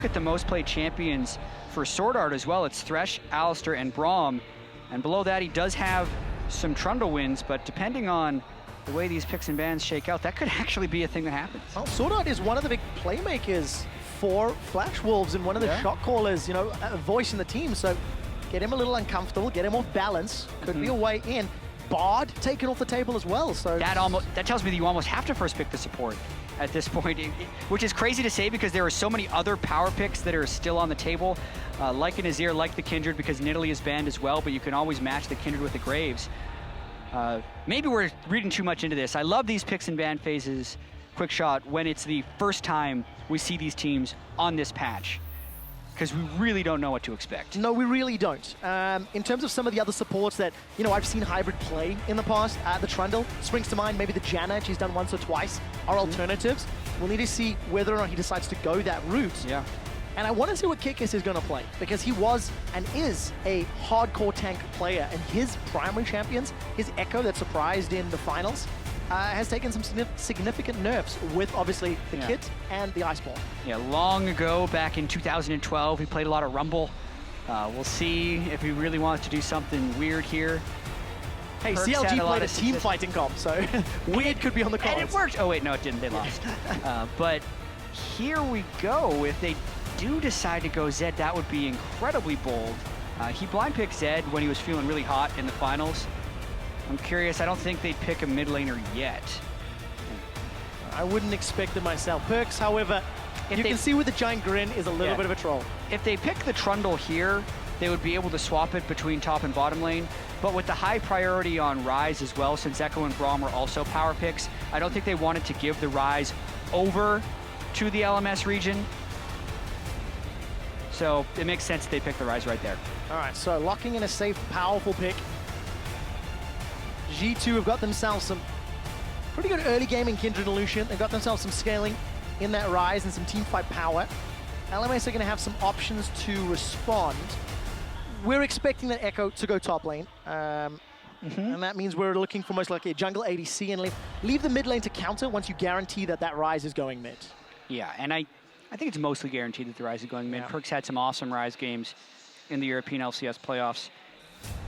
At the most played champions for SwordArt as well, it's Thresh, Alistar, and Braum. And below that, he does have some Trundle wins, but depending on the way these picks and bans shake out, that could actually be a thing that happens. Well, SwordArt is one of the big playmakers for Flash Wolves and one of the shot callers, you know, a voice in the team. So get him a little uncomfortable, get him off balance, could be a way in. Bard taken off the table as well. So that tells me that you almost have to first pick the support at this point, which is crazy to say because there are so many other power picks that are still on the table, like an Azir, like the Kindred, because Nidalee is banned as well, but you can always match the Kindred with the Graves. Maybe we're reading too much into this. I love these picks and ban phases, quick shot, when it's the first time we see these teams on this patch, because we really don't know what to expect. No, we really don't. In terms of some of the other supports that, you know, I've seen Hybrid play in the past, the Trundle springs to mind, maybe the Janna, she's done once or twice, are alternatives. We'll need to see whether or not he decides to go that route. Yeah. And I want to see what Kikis is going to play, because he was and is a hardcore tank player, and his primary champions, his Ekko that surprised in the finals, has taken some significant nerfs with, obviously, the kit and the Ice Ball. Yeah, long ago, back in 2012, he played a lot of Rumble. We'll see if he really wants to do something weird here. Hey, Perkz CLG played a team success. fighting comp, so weird could be on the cards. And it worked. Oh, wait, no, it didn't. They lost. But here we go. If they do decide to go Zed, that would be incredibly bold. He blind picked Zed when he was feeling really hot in the finals. I'm curious, I don't think they'd pick a mid laner yet. I wouldn't expect it myself. Perkz, however, you can see with the giant grin is a little bit of a troll. If they pick the Trundle here, they would be able to swap it between top and bottom lane. But with the high priority on Ryze as well, since Ekko and Braum are also power picks, I don't think they wanted to give the Ryze over to the LMS region. So it makes sense that they pick the Ryze right there. All right, so locking in a safe, powerful pick. G2 have got themselves some pretty good early game in Kindred and Lucian. They've got themselves some scaling in that Ryze and some teamfight power. LMS are going to have some options to respond. We're expecting that Ekko to go top lane. And that means we're looking for most likely a jungle ADC and leave the mid lane to counter once you guarantee that that Ryze is going mid. Yeah, and I think it's mostly guaranteed that the Ryze is going mid. Perkz had some awesome Ryze games in the European LCS playoffs.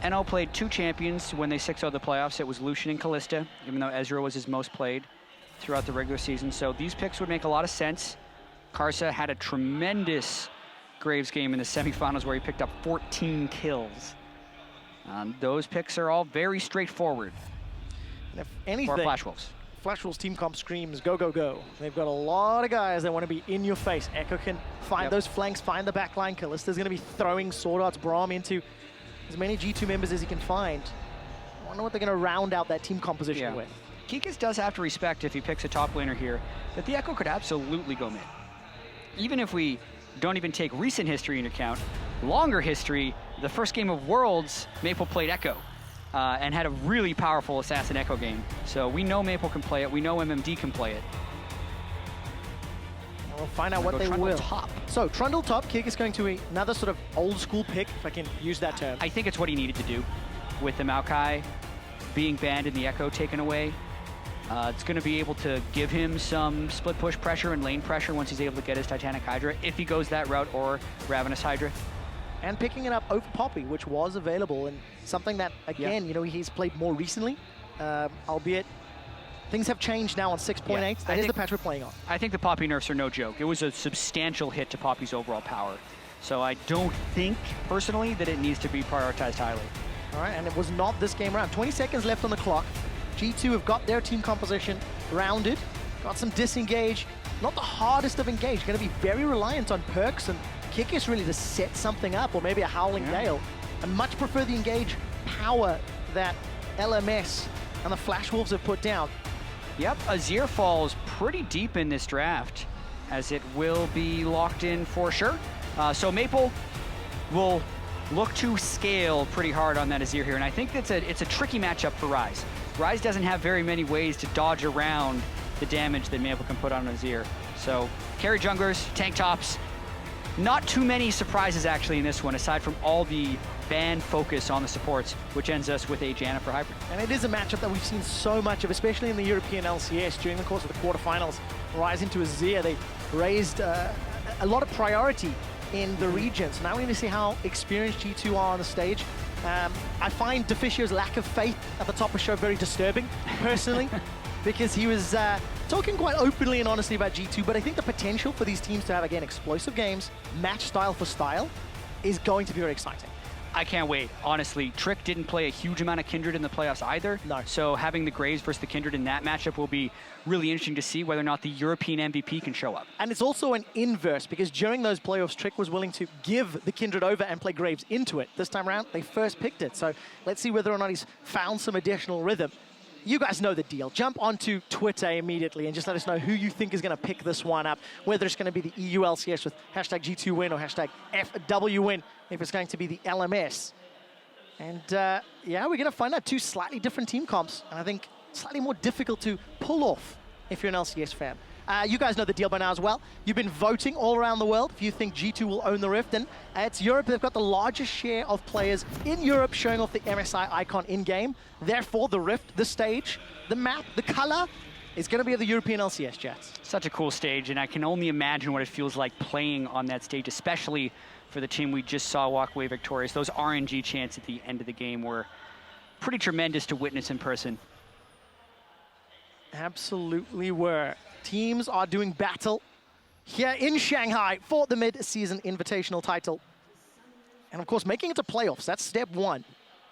NL played 2 champions when they 6-0'd the playoffs. It was Lucian and Kalista, even though Ezreal was his most played throughout the regular season. So these picks would make a lot of sense. Karsa had a tremendous Graves game in the semifinals where he picked up 14 kills. Those picks are all very straightforward. And if anything, for Flash Wolves. Flash Wolves team comp screams, go, go, go. They've got a lot of guys that want to be in your face. Ekko can find those flanks, find the back line. Kalista's going to be throwing SwordArt's Braum into as many G2 members as he can find. I wonder what they're going to round out that team composition with. Kikis does have to respect, if he picks a top laner here, that the Ekko could absolutely go mid. Even if we don't even take recent history into account, longer history, the first game of Worlds, Maple played Ekko and had a really powerful Assassin Ekko game. So we know Maple can play it, we know MMD can play it. We'll find out what they will. Top. So Trundle top, Kikis going to another sort of old school pick, if I can use that term. I think it's what he needed to do with the Maokai being banned and the Ekko taken away. It's going to be able to give him some split push pressure and lane pressure once he's able to get his Titanic Hydra, if he goes that route, or Ravenous Hydra. And picking it up over Poppy, which was available, and something that, again, you know, he's played more recently, albeit things have changed now on 6.8. That is the patch we're playing on. I think the Poppy nerfs are no joke. It was a substantial hit to Poppy's overall power. So I don't think, personally, that it needs to be prioritized highly. All right, and it was not this game round. 20 seconds left on the clock. G2 have got their team composition rounded, got some disengage. Not the hardest of engage, going to be very reliant on Perkz and Kikis really to set something up, or maybe a Howling Gale. I much prefer the engage power that LMS and the Flash Wolves have put down. Yep, Azir falls pretty deep in this draft, as it will be locked in for sure. So Maple will look to scale pretty hard on that Azir here, and I think it's a tricky matchup for Ryze. Ryze doesn't have very many ways to dodge around the damage that Maple can put on Azir. So carry junglers, tank tops, not too many surprises actually in this one, aside from all the ban focus on the supports, which ends us with a Janna for Hybrid. And it is a matchup that we've seen so much of, especially in the European LCS during the course of the quarterfinals. Ryze into Azir, they raised a a lot of priority in the region. So now we're going to see how experienced G2 are on the stage. I find Deficio's lack of faith at the top of the show very disturbing, personally, because he was talking quite openly and honestly about G2, but I think the potential for these teams to have, again, explosive games, match style for style, is going to be very exciting. I can't wait. Honestly, Trick didn't play a huge amount of Kindred in the playoffs either. No. So having the Graves versus the Kindred in that matchup will be really interesting to see whether or not the European MVP can show up. And it's also an inverse, because during those playoffs, Trick was willing to give the Kindred over and play Graves into it. This time around, they first picked it. So let's see whether or not he's found some additional rhythm. You guys know the deal. Jump onto Twitter immediately and just let us know who you think is going to pick this one up, whether it's going to be the EU LCS with hashtag G2win or hashtag FWwin, if it's going to be the LMS. And yeah, we're going to find out two slightly different team comps, and I think slightly more difficult to pull off if you're an LCS fan. You guys know the deal by now as well. You've been voting all around the world if you think G2 will own the Rift, and it's Europe. They've got the largest share of players in Europe showing off the MSI icon in-game. Therefore, the Rift, the stage, the map, the color is going to be the European LCS, Jets. Such a cool stage, and I can only imagine what it feels like playing on that stage, especially for the team we just saw walk away victorious. Those RNG chants at the end of the game were pretty tremendous to witness in person. Absolutely were. Teams are doing battle here in Shanghai for the mid-season invitational title. And of course, making it to playoffs, that's step one.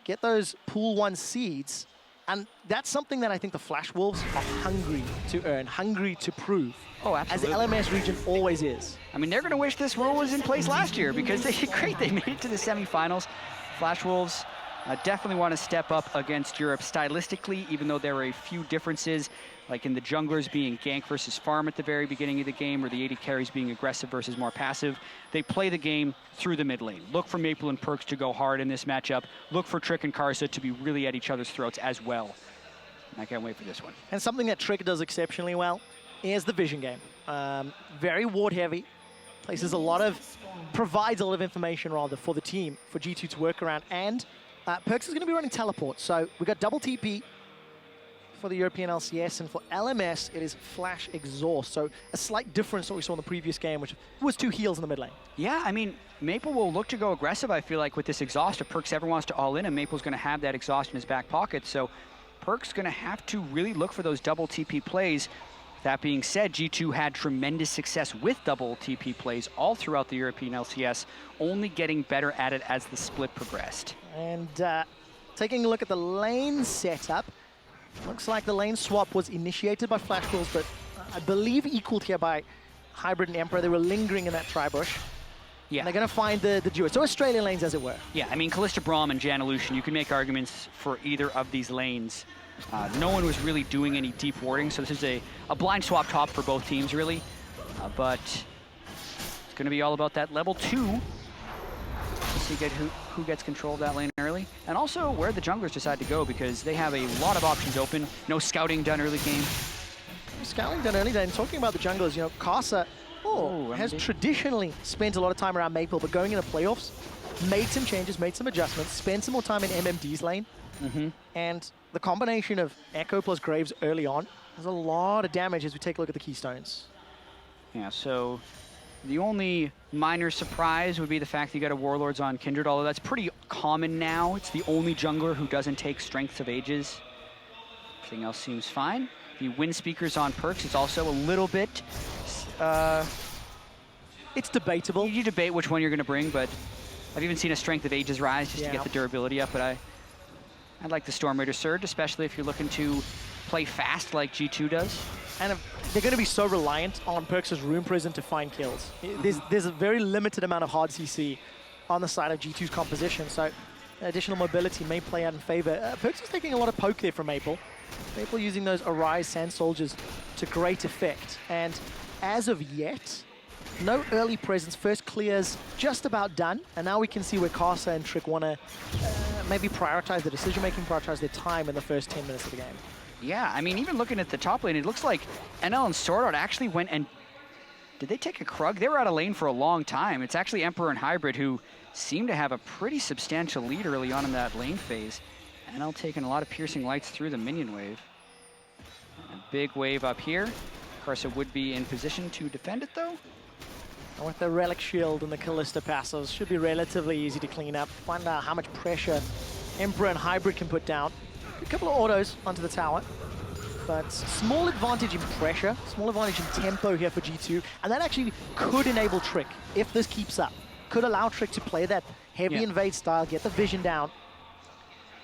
Get those Pool 1 seeds. And that's something that I think the Flash Wolves are hungry to earn, hungry to prove. Oh, absolutely. As the LMS region always is. I mean, they're going to wish this rule was in place last year, because they did great. They made it to the semifinals. Flash Wolves definitely want to step up against Europe stylistically, even though there are a few differences, like in the junglers being gank versus farm at the very beginning of the game, or the AD carries being aggressive versus more passive. They play the game through the mid lane. Look for Maple and Perkz to go hard in this matchup. Look for Trick and Karsa to be really at each other's throats as well. I can't wait for this one. And something that Trick does exceptionally well is the vision game. Very ward heavy. Places a lot of, provides a lot of information rather for the team, for G2 to work around. And Perkz is going to be running teleport. So we got double TP for the European LCS, and for LMS, it is Flash Exhaust. So a slight difference to what we saw in the previous game, which was 2 heals in the mid lane. Yeah, I mean, Maple will look to go aggressive, I feel like, with this exhaust. If Perkz ever wants to all in, and Maple's going to have that exhaust in his back pocket. So Perkz going to have to really look for those double TP plays. That being said, G2 had tremendous success with double TP plays all throughout the European LCS, only getting better at it as the split progressed. And taking a look at the lane setup, looks like the lane swap was initiated by Flash Wolves, but I believe equaled here by Hybrid and Emperor. They were lingering in that tri-bush. Yeah. And they're going to find the duo. So Australian lanes, as it were. Yeah, I mean, Kalista, braum, and Janna, Lucian, you can make arguments for either of these lanes. No one was really doing any deep warding, so this is a blind swap top for both teams, really. But it's going to be all about that level 2. See who gets control of that lane early, and also where the junglers decide to go, because they have a lot of options open. No scouting done early game. Scouting done early game. Talking about the junglers, you know, Karsa has traditionally spent a lot of time around Maple, but going into playoffs, made some changes, made some adjustments, spent some more time in MMD's lane. And the combination of Ekko plus Graves early on has a lot of damage as we take a look at the keystones. Yeah, so the only minor surprise would be the fact that you got a Warlords on Kindred, although that's pretty common now. It's the only jungler who doesn't take Strengths of Ages. Everything else seems fine. The Wind Speakers on Perkz is also a little bit... it's debatable. You debate which one you're going to bring, but I've even seen a Strength of Ages rise just to get the durability up, but I'd like the Storm Raider Surge, especially if you're looking to play fast like G2 does. And they're going to be so reliant on Perkz' Rune Prison to find kills. There's a very limited amount of hard CC on the side of G2's composition, so additional mobility may play out in favor. Perkz is taking a lot of poke there from Maple. Maple using those Ryze Sand Soldiers to great effect. And as of yet, no early presence. First clears just about done. And now we can see where Karsa and Trick want to maybe prioritize the decision-making, prioritize their time in the first 10 minutes of the game. Yeah, I mean, even looking at the top lane, it looks like NL and SwordArt actually went and... Did they take a Krug? They were out of lane for a long time. It's actually Emperor and Hybrid who seem to have a pretty substantial lead early on in that lane phase. NL taking a lot of piercing lights through the minion wave. A big wave up here. Karsa would be in position to defend it, though. And with the Relic Shield and the Kalista passives, should be relatively easy to clean up. Find out how much pressure Emperor and Hybrid can put down. A couple of autos onto the tower. But small advantage in pressure, small advantage in tempo here for G2. And that actually could enable Trick, if this keeps up. Could allow Trick to play that heavy invade style, get the vision down,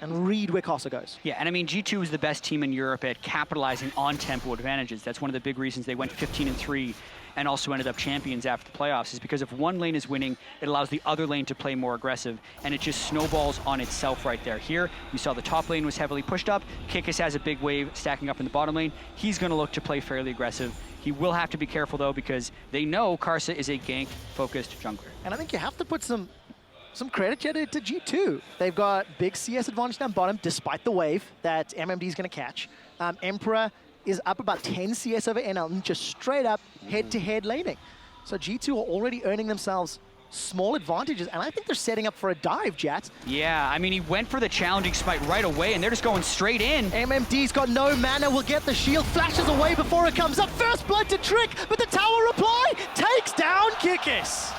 and read where Karsa goes. Yeah, and I mean, G2 is the best team in Europe at capitalizing on tempo advantages. That's one of the big reasons they went 15-3 and also ended up champions after the playoffs, is because if one lane is winning, it allows the other lane to play more aggressive, and it just snowballs on itself right there. Here, you saw the top lane was heavily pushed up. Kikis has a big wave stacking up in the bottom lane. He's going to look to play fairly aggressive. He will have to be careful, though, because they know Karsa is a gank-focused jungler. And I think you have to put some credit here to G2. They've got big CS advantage down bottom, despite the wave that MMD is going to catch. Emperor is up about 10 CS over NL, and just straight up head-to-head laning. So G2 are already earning themselves small advantages, and I think they're setting up for a dive, Jat. Yeah, I mean, he went for the challenging smite right away, and they're just going straight in. MMD's got no mana, will get the shield, flashes away before it comes up. First blood to Trick, but the tower reply takes down Kikis.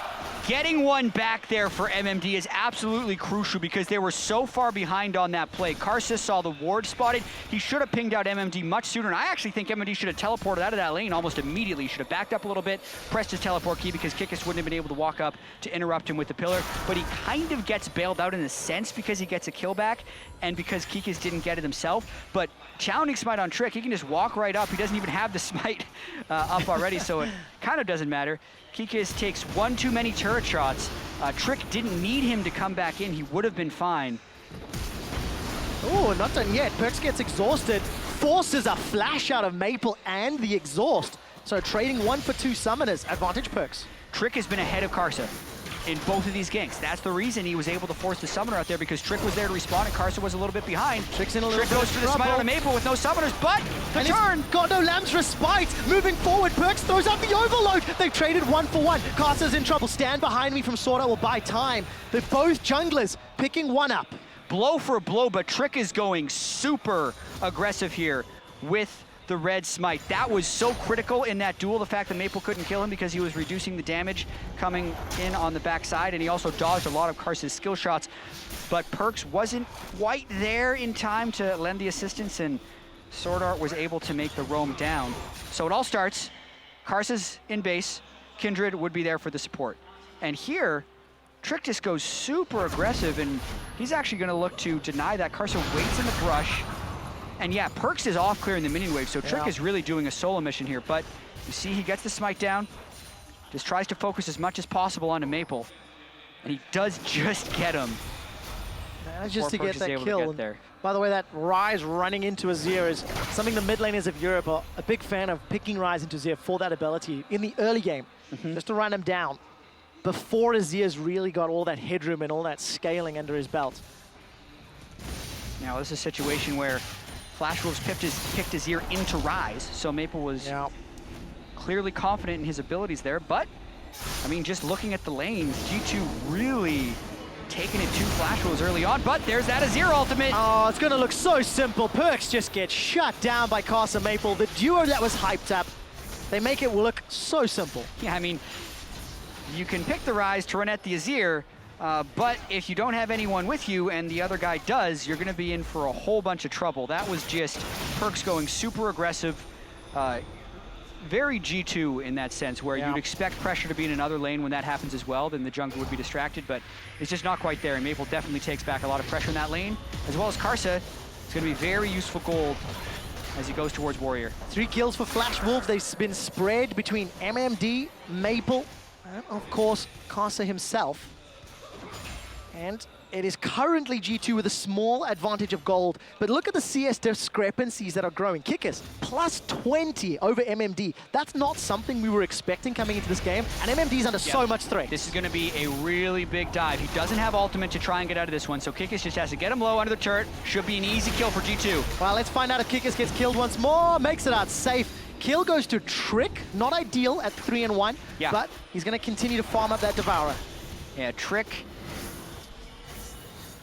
Getting one back there for MMD is absolutely crucial because they were so far behind on that play. Karsa saw the ward spotted. He should have pinged out MMD much sooner, and I actually think MMD should have teleported out of that lane almost immediately. He should have backed up a little bit, pressed his teleport key because Kikis wouldn't have been able to walk up to interrupt him with the pillar, but he kind of gets bailed out in a sense because he gets a kill back and because Kikis didn't get it himself. But challenging smite on Trick, he can just walk right up. He doesn't even have the smite up already, so it kind of doesn't matter. Kikis takes one too many turret shots. Trick didn't need him to come back in. He would have been fine. Oh, not done yet. Perkz gets exhausted, forces a flash out of Maple and the exhaust. So trading 1 for 2 summoners. Advantage Perkz. Trick has been ahead of Karsa in both of these ganks. That's the reason he was able to force the summoner out there, because Trick was there to respawn and Karsa was a little bit behind. Trick's in a little Trick bit goes for the smite on a Maple with no summoners, but the turn! Got no Lamb's Respite. Moving forward, Perkz throws out the overload. They've traded 1 for 1. Karsa's in trouble. Stand behind me from SwordArt will buy time. They're both junglers picking one up. Blow for blow, but Trick is going super aggressive here with the red smite. That was so critical in that duel, the fact that Maple couldn't kill him because he was reducing the damage coming in on the backside, and he also dodged a lot of Karsa's skill shots, but Perkz wasn't quite there in time to lend the assistance, and SwordArt was able to make the roam down. So it all starts, Karsa's in base, Kindred would be there for the support. And here, Trick just goes super aggressive, and he's actually gonna look to deny that. Karsa waits in the brush. And yeah, Perkz is off clearing the minion wave, so Trick is really doing a solo mission here. But you see he gets the smite down, just tries to focus as much as possible onto Maple. And he does just get him. Just to get that kill. By the way, that Ryze running into Azir is something the mid laners of Europe are a big fan of, picking Ryze into Azir for that ability in the early game, just to run him down before Azir's really got all that headroom and all that scaling under his belt. Now this is a situation where Flash Wolves picked Azir into Ryze, so Maple was clearly confident in his abilities there, but, I mean, just looking at the lanes, G2 really taking it to Flash Wolves early on, but there's that Azir ultimate. Oh, it's gonna look so simple. Perkz just gets shut down by Karsa Maple. The duo that was hyped up, they make it look so simple. Yeah, I mean, you can pick the Ryze to run at the Azir, but if you don't have anyone with you and the other guy does, you're going to be in for a whole bunch of trouble. That was just Perkz going super aggressive, very G2 in that sense, where you'd expect pressure to be in another lane. When that happens as well, then the jungle would be distracted, but it's just not quite there. And Maple definitely takes back a lot of pressure in that lane, as well as Karsa. It's going to be very useful gold as he goes towards Warrior. 3 kills for Flash Wolves. They've been spread between MMD, Maple, and of course, Karsa himself. And it is currently G2 with a small advantage of gold. But look at the CS discrepancies that are growing. Kikis, plus 20 over MMD. That's not something we were expecting coming into this game. And MMD's under so much threat. This is going to be a really big dive. He doesn't have ultimate to try and get out of this one, so Kikis just has to get him low under the turret. Should be an easy kill for G2. Well, let's find out if Kikis gets killed once more. Makes it out safe. Kill goes to Trick. Not ideal at 3-1, but he's going to continue to farm up that Devourer. Yeah, Trick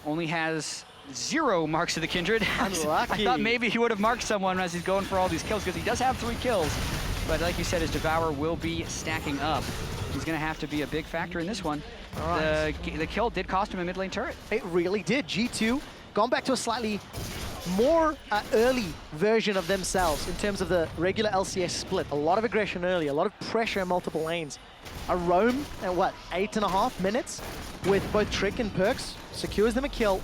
only has 0 marks of the Kindred. Unlucky. I thought maybe he would have marked someone as he's going for all these kills, because he does have 3 kills. But like you said, his Devourer will be stacking up. He's going to have to be a big factor in this one. All right. The kill did cost him a mid lane turret. It really did. G2 gone back to a slightly more early version of themselves in terms of the regular LCS split. A lot of aggression early, a lot of pressure in multiple lanes. A roam at what, 8.5 minutes with both Trick and Perkz secures them a kill,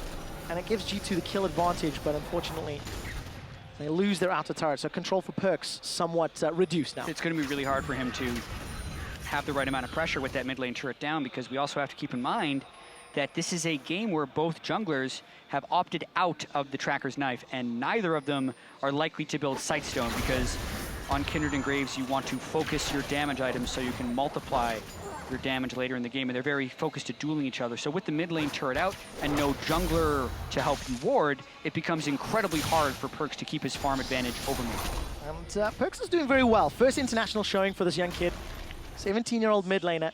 and it gives G2 the kill advantage, but unfortunately they lose their outer turret, so control for Perkz somewhat reduced now. It's going to be really hard for him to have the right amount of pressure with that mid lane turret down, because we also have to keep in mind that this is a game where both junglers have opted out of the Tracker's Knife, and neither of them are likely to build Sightstone, because on Kindred and Graves you want to focus your damage items so you can multiply your damage later in the game, and they're very focused at dueling each other. So with the mid lane turret out and no jungler to help you ward, it becomes incredibly hard for Perkz to keep his farm advantage over me. And Perkz is doing very well. First international showing for this young kid, 17-year-old mid laner.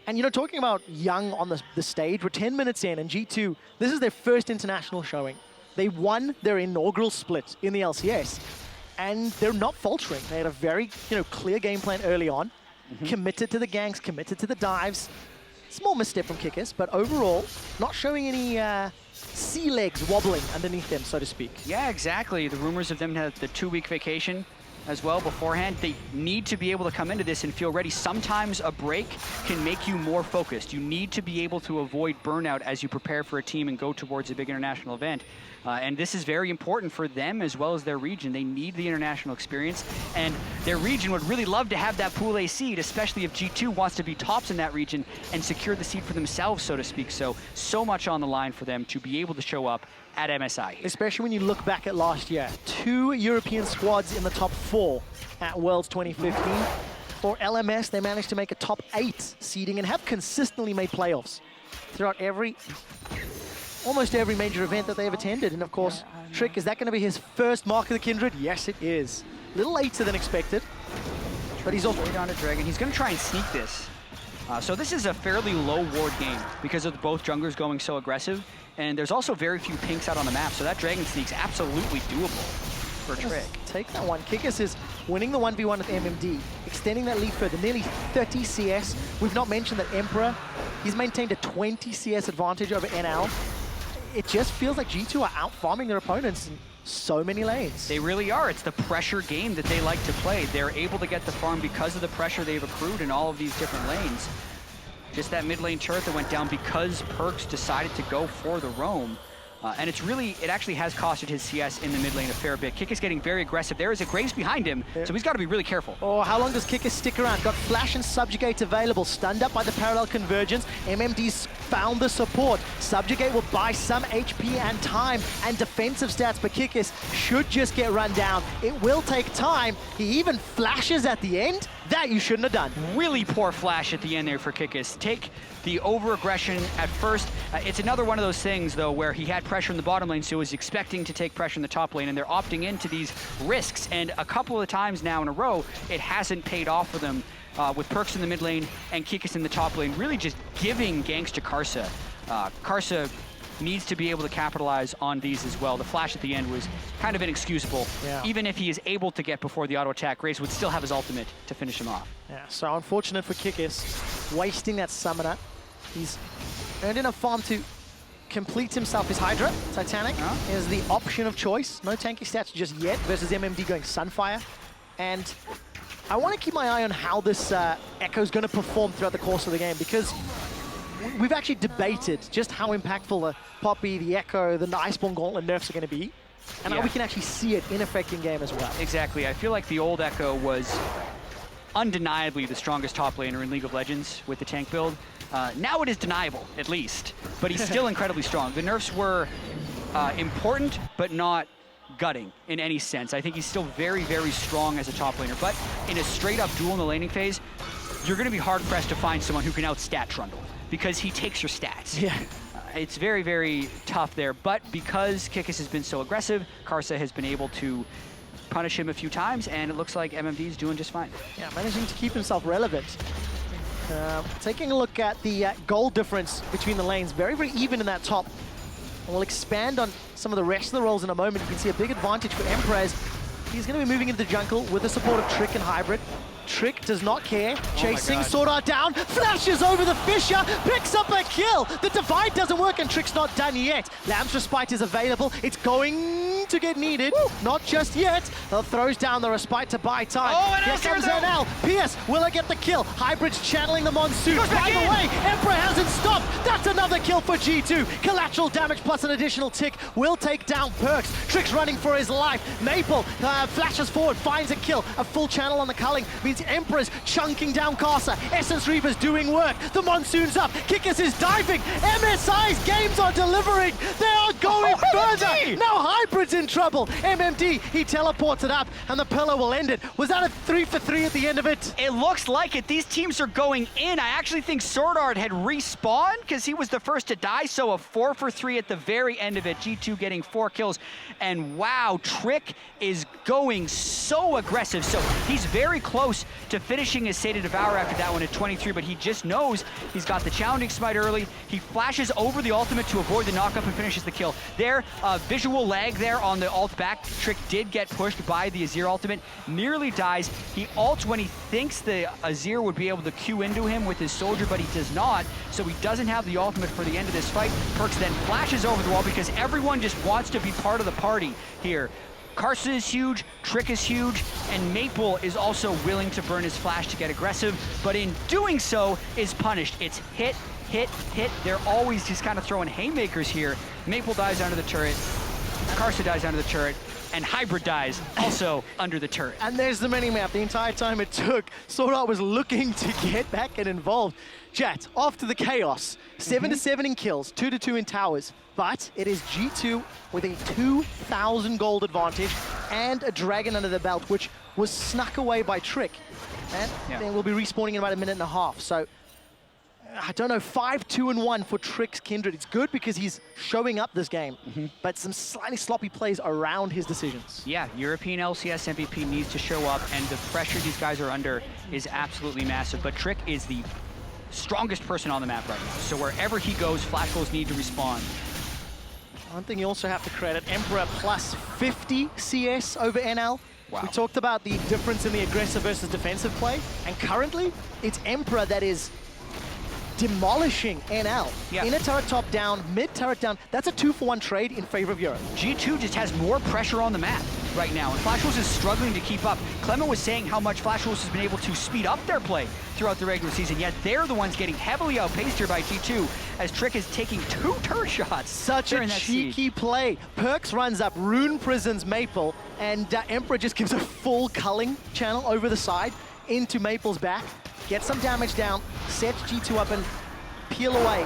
And you know, talking about young on the stage, we're 10 minutes in, and G2, this is their first international showing. They won their inaugural split in the LCS, and they're not faltering. They had a very, clear game plan early on, committed to the ganks, committed to the dives. Small misstep from Kikis, but overall, not showing any sea legs wobbling underneath them, so to speak. Yeah, exactly. The rumors of them have the 2-week vacation as well beforehand. They need to be able to come into this and feel ready. Sometimes a break can make you more focused. You need to be able to avoid burnout as you prepare for a team and go towards a big international event. And this is very important for them as well as their region. They need the international experience, and their region would really love to have that Pool A seed, especially if G2 wants to be tops in that region and secure the seed for themselves, so to speak. So much on the line for them to be able to show up at MSI. Especially when you look back at last year. 2 European squads in the top 4 at Worlds 2015. For LMS, they managed to make a top 8 seeding and have consistently made playoffs throughout almost every major event that they have attended. And of course, Trick, is that going to be his first mark of the Kindred? Yes, it is. A little later than expected, but he's also on a dragon. He's going to try and sneak this. So this is a fairly low ward game because of both junglers going so aggressive. And there's also very few pinks out on the map, so that dragon sneak's absolutely doable for Trick. Take that one. Kikis is winning the 1v1 with MMD, extending that lead further, nearly 30 CS. We've not mentioned that Emperor, he's maintained a 20 CS advantage over NL. It just feels like G2 are out-farming their opponents in so many lanes. They really are. It's the pressure game that they like to play. They're able to get the farm because of the pressure they've accrued in all of these different lanes. Just that mid lane turret that went down because Perkz decided to go for the roam. And it actually has costed his CS in the mid lane a fair bit. Kikis getting very aggressive. There is a Graves behind him, so he's got to be really careful. Oh, how long does Kikis stick around? Got Flash and Subjugate available. Stunned up by the parallel convergence. MMD's found the support. Subjugate will buy some HP and time and defensive stats, but Kikis should just get run down. It will take time. He even flashes at the end. That you shouldn't have done. Really poor flash at the end there for Kikis. Take the over-aggression at first. It's another one of those things, though, where he had pressure in the bottom lane, so he was expecting to take pressure in the top lane, and they're opting into these risks. And a couple of times now in a row, it hasn't paid off for them, with Perkz in the mid lane and Kikis in the top lane, really just giving ganks to Karsa. Karsa needs to be able to capitalize on these as well. The flash at the end was kind of inexcusable. Yeah. Even if he is able to get before the auto attack, Graves would still have his ultimate to finish him off. Yeah, so unfortunate for Kikis, wasting that summoner. He's earned enough farm to complete himself his Hydra. Titanic is the option of choice. No tanky stats just yet versus MMD going Sunfire. And I want to keep my eye on how this Ekko's going to perform throughout the course of the game, because we've actually debated just how impactful the Poppy, the Ekko, the Iceborne Gauntlet nerfs are going to be. And now we can actually see it in effect in game as well. Exactly. I feel like the old Ekko was undeniably the strongest top laner in League of Legends with the tank build. Now it is deniable, at least, but he's still incredibly strong. The nerfs were important, but not gutting in any sense. I think he's still very, very strong as a top laner, but in a straight-up duel in the laning phase, you're going to be hard-pressed to find someone who can outstat Trundle, because he takes your stats. Yeah. It's very, very tough there, but because Kikis has been so aggressive, Karsa has been able to punish him a few times, and it looks like MMD's doing just fine. Yeah, managing to keep himself relevant. Taking a look at the goal difference between the lanes, very, very even in that top. And we'll expand on some of the rest of the roles in a moment. You can see a big advantage for Emperor as he's going to be moving into the jungle with the support of Trick and Hybrid. Trick does not care, chasing God. SwordArt down, flashes over the Fissure, picks up a kill! The divide doesn't work and Trick's not done yet. Lamb's Respite is available, it's going to get needed, not just yet. Throws down the Respite to buy time. Oh, and Here comes Azir, NL, Pierce, will it get the kill? Hybrid's channeling the Monsoon, Goes back by the in. way, Emperor hasn't stopped, that's another kill for G2. Collateral damage plus an additional tick will take down Perkz. Trick's running for his life, Maple flashes forward, finds a kill, a full channel on the culling, means Emperor's chunking down Karsa, Essence Reaper's doing work, the Monsoon's up, Kikis is diving, MSI's games are delivering, they are going further, MMD! now Hybrid's in trouble, MMD, he teleports it up, and the pillar will end it. Was that a 3 for 3 at the end of it? It looks like it. These teams are going in. I actually think SwordArt had respawned because he was the first to die, so a 4 for 3 at the very end of it. G2 getting 4 kills, and wow, Trick is going so aggressive. So he's very close to finishing his State of Devour after that one at 23, but he just knows he's got the Challenging Smite early. He flashes over the ultimate to avoid the knockup and finishes the kill. There, visual lag there on the ult back. Trick did get pushed by the Azir ultimate, nearly dies. He ults when he thinks the Azir would be able to Q into him with his soldier, but he does not, so he doesn't have the ultimate for the end of this fight. Perkz then flashes over the wall because everyone just wants to be part of the party here. Karsa is huge, Trick is huge, and Maple is also willing to burn his flash to get aggressive, but in doing so is punished. It's hit, hit, hit. They're always just kind of throwing haymakers here. Maple dies under the turret, Karsa dies under the turret, and Hybrid dies also under the turret. And there's the mini-map. The entire time it took, SwordArt was looking to get back and involved. Jet, after the chaos, 7 to 7 in kills, 2 to 2 in towers, but it is G2 with a 2,000 gold advantage and a dragon under the belt, which was snuck away by Trick. And then we'll be respawning in about a minute and a half. So, I don't know, 5-2-1 for Trick's Kindred. It's good because he's showing up this game, but some slightly sloppy plays around his decisions. Yeah, European LCS MVP needs to show up, and the pressure these guys are under is absolutely massive. But Trick is the strongest person on the map right now, so wherever he goes, Flash Wolves need to respond. One thing you also have to credit, Emperor plus 50 CS over NL. Wow. We talked about the difference in the aggressive versus defensive play, and currently, it's Emperor that is demolishing NL. Yeah. Inner turret top down, mid turret down. That's a 2-for-1 trade in favor of Europe. G2 just has more pressure on the map right now, and Flash Wolves is struggling to keep up. Clement was saying how much Flash Wolves has been able to speed up their play throughout the regular season, yet they're the ones getting heavily outpaced here by G2 as Trick is taking 2 turret shots. Such a cheeky play. Perkz runs up, Rune prisons Maple, and Emperor just gives a full culling channel over the side into Maple's back. Get some damage down, set G2 up and peel away.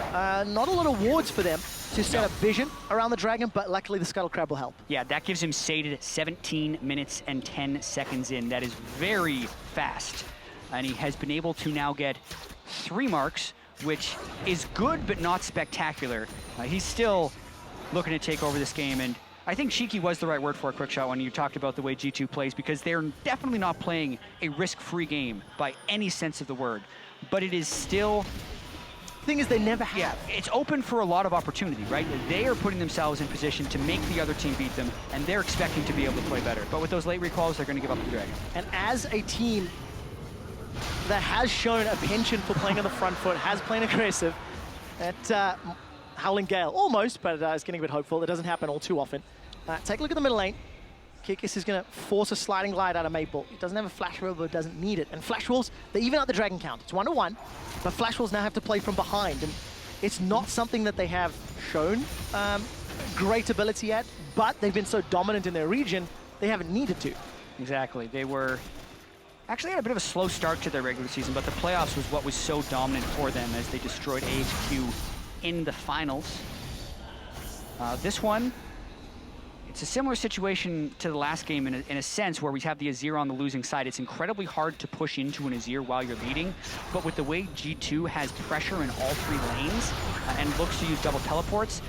Not a lot of wards for them to set up vision around the dragon, but luckily the Scuttle Crab will help. Yeah, that gives him sated 17 minutes and 10 seconds in. That is very fast. And he has been able to now get 3 marks, which is good but not spectacular. He's still looking to take over this game, and I think cheeky was the right word for a quick shot when you talked about the way G2 plays, because they're definitely not playing a risk-free game by any sense of the word. But it is still... Thing is, they never have. Yeah, it's open for a lot of opportunity, right? They are putting themselves in position to make the other team beat them, and they're expecting to be able to play better. But with those late recalls, they're going to give up the dragon. And as a team that has shown a penchant for playing on the front foot, has played aggressive, at Howling Gale, almost, but it's getting a bit hopeful. It doesn't happen all too often. Take a look at the middle lane. Kikis is going to force a sliding glide out of Maple. He doesn't have a Flash Wolf, but doesn't need it. And Flash Wolves, they even out the dragon count. It's 1-1, but Flash Wolves now have to play from behind. And it's not something that they have shown great ability at, but they've been so dominant in their region, they haven't needed to. Exactly. They were... Actually had a bit of a slow start to their regular season, but the playoffs was what was so dominant for them as they destroyed AHQ in the finals. This one, it's a similar situation to the last game in a sense where we have the Azir on the losing side. It's incredibly hard to push into an Azir while you're leading, but with the way G2 has pressure in all 3 lanes and looks to use double teleports,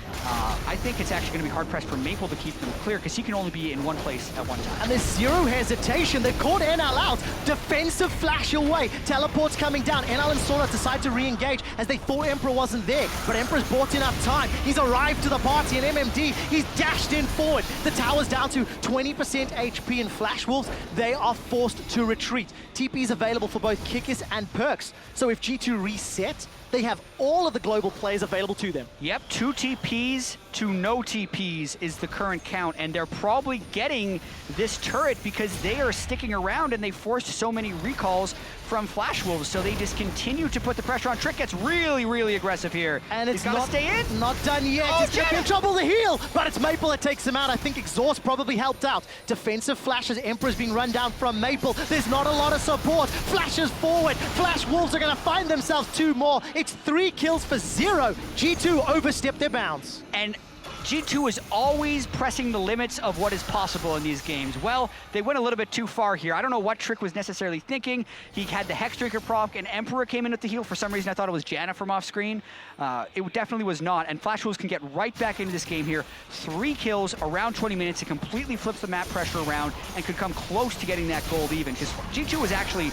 I think it's actually going to be hard-pressed for Maple to keep them clear because he can only be in one place at one time. And there's zero hesitation. They've caught NL out. Defensive flash away. Teleports coming down. NL and SwordArt decide to re-engage as they thought Emperor wasn't there, but Emperor's bought enough time. He's arrived to the party, and MMD, he's dashed in forward. The tower's down to 20% HP and Flash Wolves. They are forced to retreat. TP is available for both Kikis and Perkz. So if G2 reset, they have all of the global players available to them. Yep, 2 TPs to no TPs is the current count, and they're probably getting this turret because they are sticking around and they forced so many recalls from Flash Wolves, so they just continue to put the pressure on. Trick gets really, really aggressive here. And it's not stay in. Not done yet. Oh, He's getting in trouble to heal, but it's Maple that takes him out. I think Exhaust probably helped out. Defensive flashes, Emperor's being run down from Maple. There's not a lot of support. Flashes forward. Flash Wolves are going to find themselves 2 more. It's 3 kills for 0. G2 overstepped their bounds. And G2 is always pressing the limits of what is possible in these games. Well, they went a little bit too far here. I don't know what Trick was necessarily thinking. He had the Hex Drinker proc, and Emperor came in with the heal. For some reason, I thought it was Janna from off screen. It definitely was not, and Flash Wolves can get right back into this game here. 3 kills, around 20 minutes. It completely flips the map pressure around and could come close to getting that gold even, because G2 was actually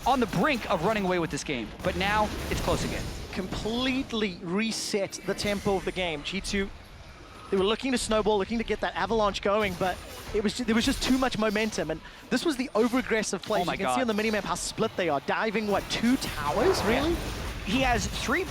on the brink of running away with this game, but now it's close again. Completely reset the tempo of the game. G2, they were looking to snowball, looking to get that avalanche going, but there was just too much momentum, and this was the over-aggressive play. Oh you can see on the minimap how split they are. Diving, what, 2 towers, really? Yeah. He has 3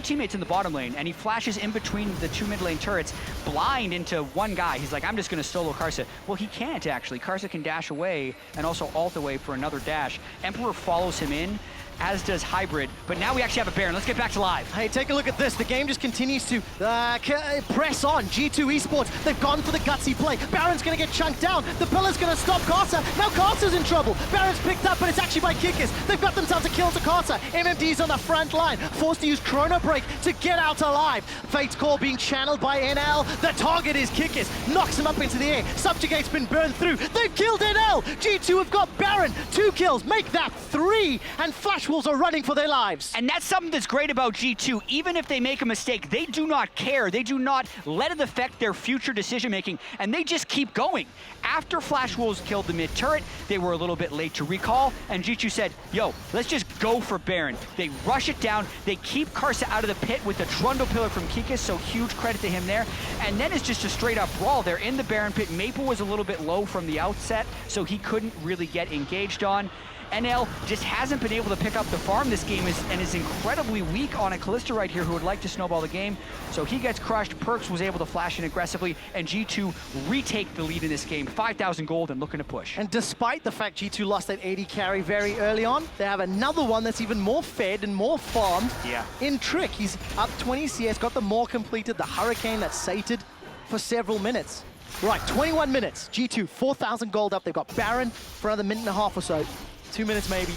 teammates in the bottom lane, and he flashes in between the 2 mid lane turrets, blind into 1 guy. He's like, I'm just gonna solo Karsa. Well, he can't actually. Karsa can dash away and also ult away for another dash. Emperor follows him in, as does Hybrid, but now we actually have a Baron. Let's get back to live. Hey, take a look at this. The game just continues to press on. G2 Esports, they've gone for the gutsy play. Baron's gonna get chunked down. The pillar's gonna stop Karsa. Now Karsa's in trouble. Baron's picked up, but it's actually by Kikis. They've got themselves a kill to Karsa. MMD's on the front line, forced to use Chrono Break to get out alive. Fate's Call being channeled by NL. The target is Kikis. Knocks him up into the air. Subjugate's been burned through. They've killed NL. G2 have got Baron. 2 kills. Make that 3. And Flash Wolves are running for their lives. And that's something that's great about G2. Even if they make a mistake, they do not care. They do not let it affect their future decision-making, and they just keep going. After Flash Wolves killed the mid turret, they were a little bit late to recall, and G2 said, yo, let's just go for Baron. They rush it down. They keep Karsa out of the pit with the Trundle pillar from Kikis, so huge credit to him there. And then it's just a straight-up brawl. They're in the Baron pit. Maple was a little bit low from the outset, so he couldn't really get engaged on. NL just hasn't been able to pick up the farm this game and is incredibly weak on a Kalista right here who would like to snowball the game. So he gets crushed. Perkz was able to flash in aggressively, and G2 retake the lead in this game. 5,000 gold and looking to push. And despite the fact G2 lost that AD carry very early on, they have another one that's even more fed and more farmed in Trick. He's up 20 CS, got the more completed, the Hurricane that's sated for several minutes. Right, 21 minutes. G2, 4,000 gold up. They've got Baron for another minute and a half or so. 2 minutes maybe.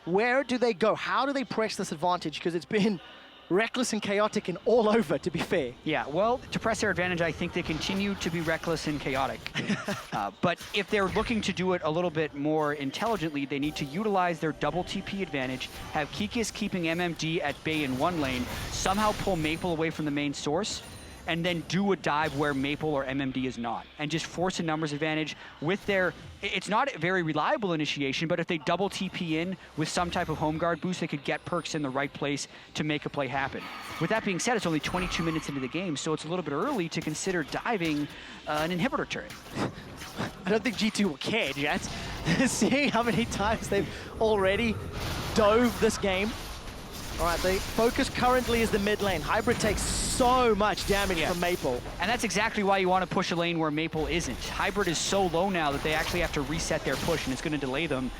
Where do they go? How do they press this advantage? Because it's been reckless and chaotic and all over, to be fair. Yeah, well, to press their advantage, I think they continue to be reckless and chaotic. But if they're looking to do it a little bit more intelligently, they need to utilize their double TP advantage, have Kikis keeping MMD at bay in 1 lane, somehow pull Maple away from the main source, and then do a dive where Maple or MMD is not, and just force a numbers advantage with their, it's not a very reliable initiation, but if they double TP in with some type of home guard boost, they could get Perkz in the right place to make a play happen. With that being said, it's only 22 minutes into the game, so it's a little bit early to consider diving an inhibitor turret. I don't think G2 will care, Jets. Seeing how many times they've already dove this game. All right, the focus currently is the mid lane. Hybrid takes so much damage from Maple. And that's exactly why you want to push a lane where Maple isn't. Hybrid is so low now that they actually have to reset their push, and it's going to delay them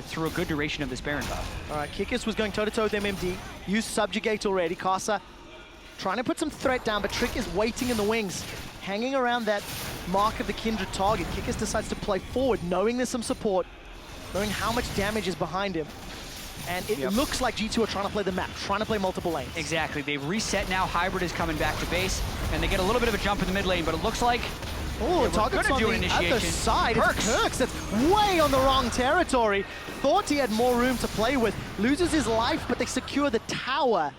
through a good duration of this Baron buff. All right, Kikis was going toe-to-toe with MMD. Used Subjugate already. Karsa trying to put some threat down, but Trick is waiting in the wings, hanging around that mark of the Kindred target. Kikis decides to play forward, knowing there's some support, knowing how much damage is behind him. And it looks like G2 are trying to play the map, trying to play multiple lanes. Exactly. They've reset now. Hybrid is coming back to base, and they get a little bit of a jump in the mid lane, but it looks like target's on the other side. Perkz that's way on the wrong territory. Thought he had more room to play with. Loses his life, but they secure the tower.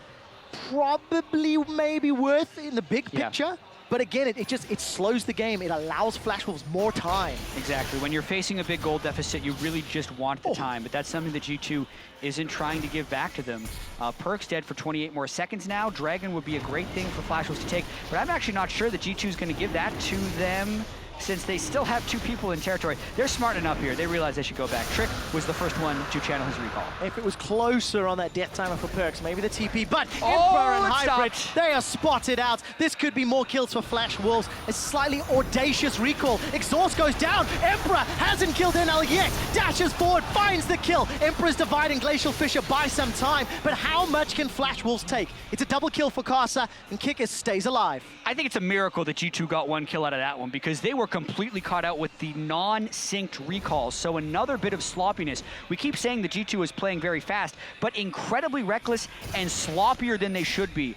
Probably maybe worth in the big picture. But again, it slows the game. It allows Flash Wolves more time. Exactly. When you're facing a big gold deficit, you really just want the time. But that's something that G2 isn't trying to give back to them. Perkz dead for 28 more seconds now. Dragon would be a great thing for Flash Wolves to take. But I'm actually not sure that G2 is going to give that to them, since they still have 2 people in territory. They're smart enough here. They realize they should go back. Trick was the first one to channel his recall. If it was closer on that death timer for Perkz, maybe the TP, but Emperor and Hybrid, they are spotted out. This could be more kills for Flash Wolves. A slightly audacious recall. Exhaust goes down. Emperor hasn't killed NL yet. Dashes forward, finds the kill. Emperor's dividing Glacial Fissure by some time, but how much can Flash Wolves take? It's a double kill for Karsa, and Kikis stays alive. I think it's a miracle that G2 got 1 kill out of that one, because they were completely caught out with the non-synced recalls. So another bit of sloppiness. We keep saying that G2 is playing very fast, but incredibly reckless and sloppier than they should be.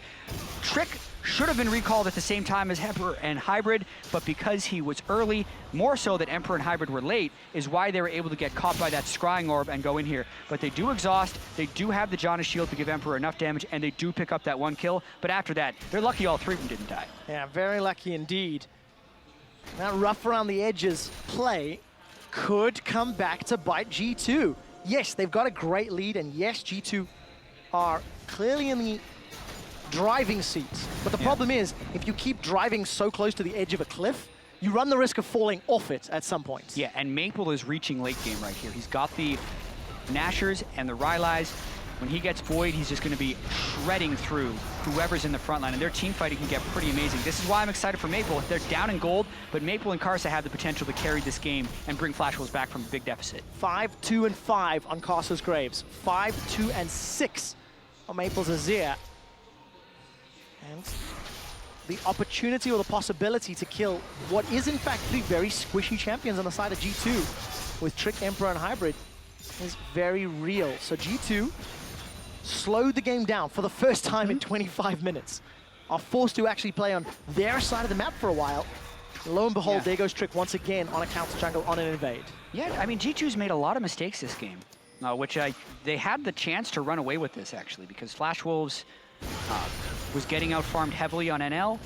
Trick should have been recalled at the same time as Emperor and Hybrid, but because he was early, more so that Emperor and Hybrid were late, is why they were able to get caught by that scrying orb and go in here. But they do exhaust, they do have the Janna shield to give Emperor enough damage, and they do pick up that 1 kill. But after that, they're lucky all 3 of them didn't die. Yeah, very lucky indeed. That rough around the edges play could come back to bite G2. Yes, they've got a great lead, and yes, G2 are clearly in the driving seat. But the problem is, if you keep driving so close to the edge of a cliff, you run the risk of falling off it at some point. Yeah, and Maple is reaching late game right here. He's got the Nashers and the Ryze. When he gets Void, he's just going to be shredding through whoever's in the front line, and their team fighting can get pretty amazing. This is why I'm excited for Maple. They're down in gold, but Maple and Karsa have the potential to carry this game and bring Flash Wolves back from a big deficit. 5-2-5 on Karsa's Graves. 5-2-6 on Maple's Azir. And the opportunity or the possibility to kill what is in fact 3 very squishy champions on the side of G2 with Trick, Emperor, and Hybrid is very real. So G2 slowed the game down for the first time in 25 minutes. Are forced to actually play on their side of the map for a while. Lo and behold, there goes Trick once again on a counter jungle on an invade. Yeah, I mean, G2's made a lot of mistakes this game, which they had the chance to run away with this, actually, because Flash Wolves was getting out-farmed heavily on NL,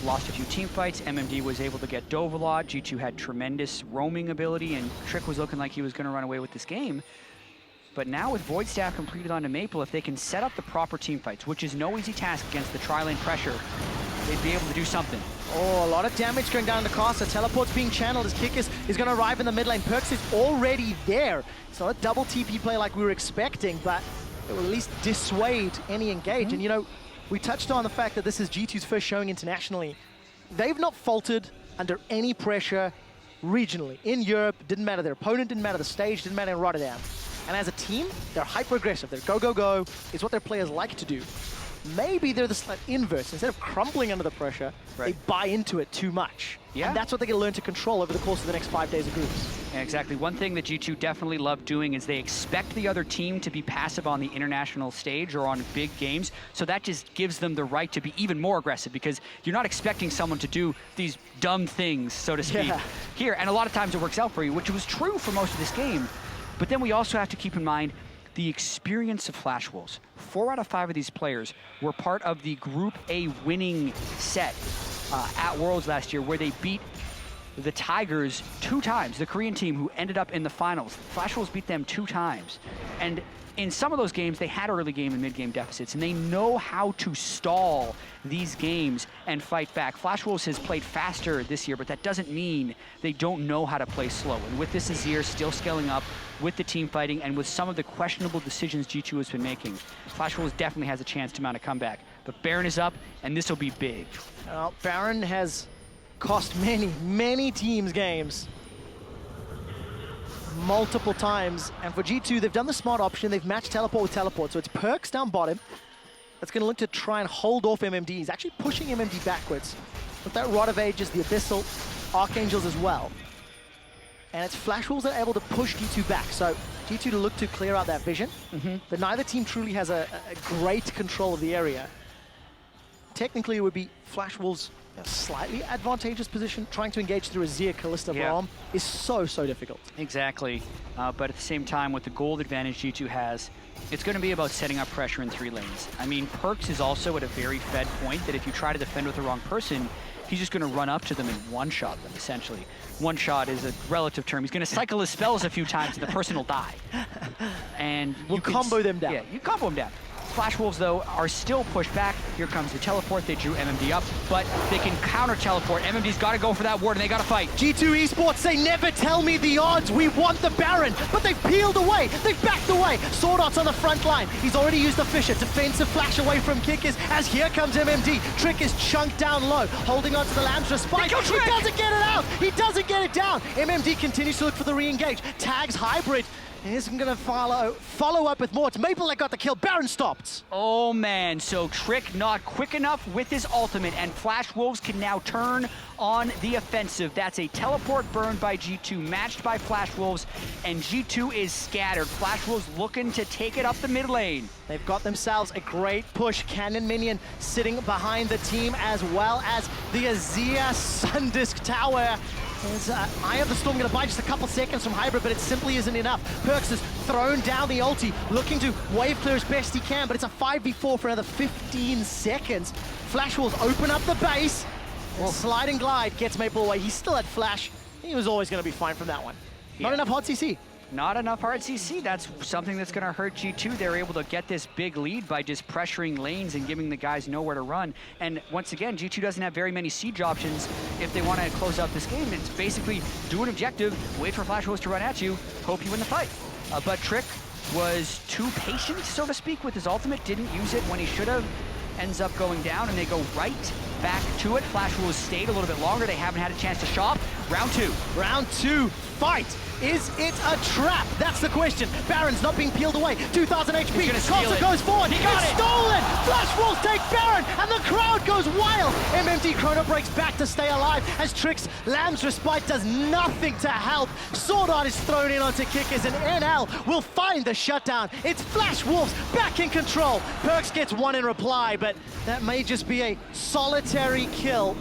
lost a few team fights. MMD was able to get dove a lot. G2 had tremendous roaming ability, and Trick was looking like he was going to run away with this game. But now with Void Staff completed onto Maple, if they can set up the proper team fights, which is no easy task against the tri-lane pressure, they'd be able to do something. Oh, a lot of damage going down to Karsa. Teleport's being channeled as Kikis is going to arrive in the mid lane. Perkz is already there. It's not a double TP play like we were expecting, but it will at least dissuade any engage. And you know, we touched on the fact that this is G2's first showing internationally. They've not faltered under any pressure regionally. In Europe, didn't matter their opponent, didn't matter the stage, didn't matter in Rotterdam. And as a team, they're hyper-aggressive. They're go, go, go. It's what their players like to do. Maybe they're the slight inverse. Instead of crumbling under the pressure, they buy into it too much. Yeah. And that's what they're going to learn to control over the course of the next 5 days of groups. Yeah, exactly. One thing that G2 definitely love doing is they expect the other team to be passive on the international stage or on big games. So that just gives them the right to be even more aggressive, because you're not expecting someone to do these dumb things, so to speak, here. And a lot of times it works out for you, which was true for most of this game. But then we also have to keep in mind the experience of Flash Wolves. 4 out of 5 of these players were part of the Group A winning set at Worlds last year, where they beat the Tigers 2 times, the Korean team who ended up in the finals. Flash Wolves beat them 2 times. And in some of those games, they had early game and mid-game deficits, and they know how to stall these games and fight back. Flash Wolves has played faster this year, but that doesn't mean they don't know how to play slow. And with this Azir still scaling up, with the team fighting, and with some of the questionable decisions G2 has been making, Flash Wolves definitely has a chance to mount a comeback. But Baron is up, and this will be big. Baron has cost many, many teams games. Multiple times, and for G2, they've done the smart option. They've matched teleport with teleport, so it's Perkz down bottom that's going to look to try and hold off MMD. He's actually pushing MMD backwards with that Rod of Ages, the Abyssal, Archangels as well. And it's Flash Wolves that are able to push G2 back, so G2 to look to clear out that vision, but neither team truly has a great control of the area. Technically, it would be Flash Wolves' a slightly advantageous position. Trying to engage through Azir, Kalista, braum is so difficult. Exactly, but at the same time, with the gold advantage G2 has, it's going to be about setting up pressure in 3 lanes. I mean, Perkz is also at a very fed point that if you try to defend with the wrong person, he's just going to run up to them and one-shot them, essentially. One-shot is a relative term. He's going to cycle his spells a few times, and the person will die. And we'll combo them down. Yeah, you combo them down. Flash Wolves, though, are still pushed back. Here comes the teleport. They drew MMD up, but they can counter-teleport. MMD's got to go for that ward, and they got to fight. G2 Esports say, never tell me the odds. We want the Baron, but they've peeled away. They've backed away. SwordArt's on the front line. He's already used the Fisher. Defensive flash away from Kikis, as here comes MMD. Trick is chunked down low, holding on to the Lamb's Respite. He doesn't get it out. He doesn't get it down. MMD continues to look for the re-engage. Tags Hybrid. Isn't going to follow up with more. It's Maple that got the kill. Baron stopped. Oh, man. So Trick not quick enough with his ultimate, and Flash Wolves can now turn on the offensive. That's a teleport burned by G2, matched by Flash Wolves, and G2 is scattered. Flash Wolves looking to take it up the mid lane. They've got themselves a great push. Cannon Minion sitting behind the team, as well as the Azir Sundisk Tower. There's Eye of the Storm going to buy just a couple seconds from Hybrid, but it simply isn't enough. Perkz has thrown down the ulti, looking to wave clear as best he can, but it's a 5v4 for another 15 seconds. Flash Wolves open up the base, and slide and glide gets Maple away. He still had Flash. He was always going to be fine from that one. Not enough hard CC. Not enough hard CC. That's something that's going to hurt G2. They're able to get this big lead by just pressuring lanes and giving the guys nowhere to run. And once again, G2 doesn't have very many siege options if they want to close out this game. It's basically do an objective, wait for Flash Wolves to run at you, hope you win the fight. But Trick was too patient, so to speak, with his ultimate. Didn't use it when he should have. Ends up going down, and they go right back to it. Flash Wolves stayed a little bit longer. They haven't had a chance to shop. Round two. Round two, fight. Is it a trap? That's the question. Baron's not being peeled away. 2,000 HP. Karsa goes forward. He got it. Stolen. Flash Wolves take Baron, and the crowd goes wild. MMD Chrono breaks back to stay alive as Trick's Lamb's Respite does nothing to help. SwordArt is thrown in onto Kikis, and NL will find the shutdown. It's Flash Wolves back in control. Perkz gets one in reply, but that may just be a solitary kill.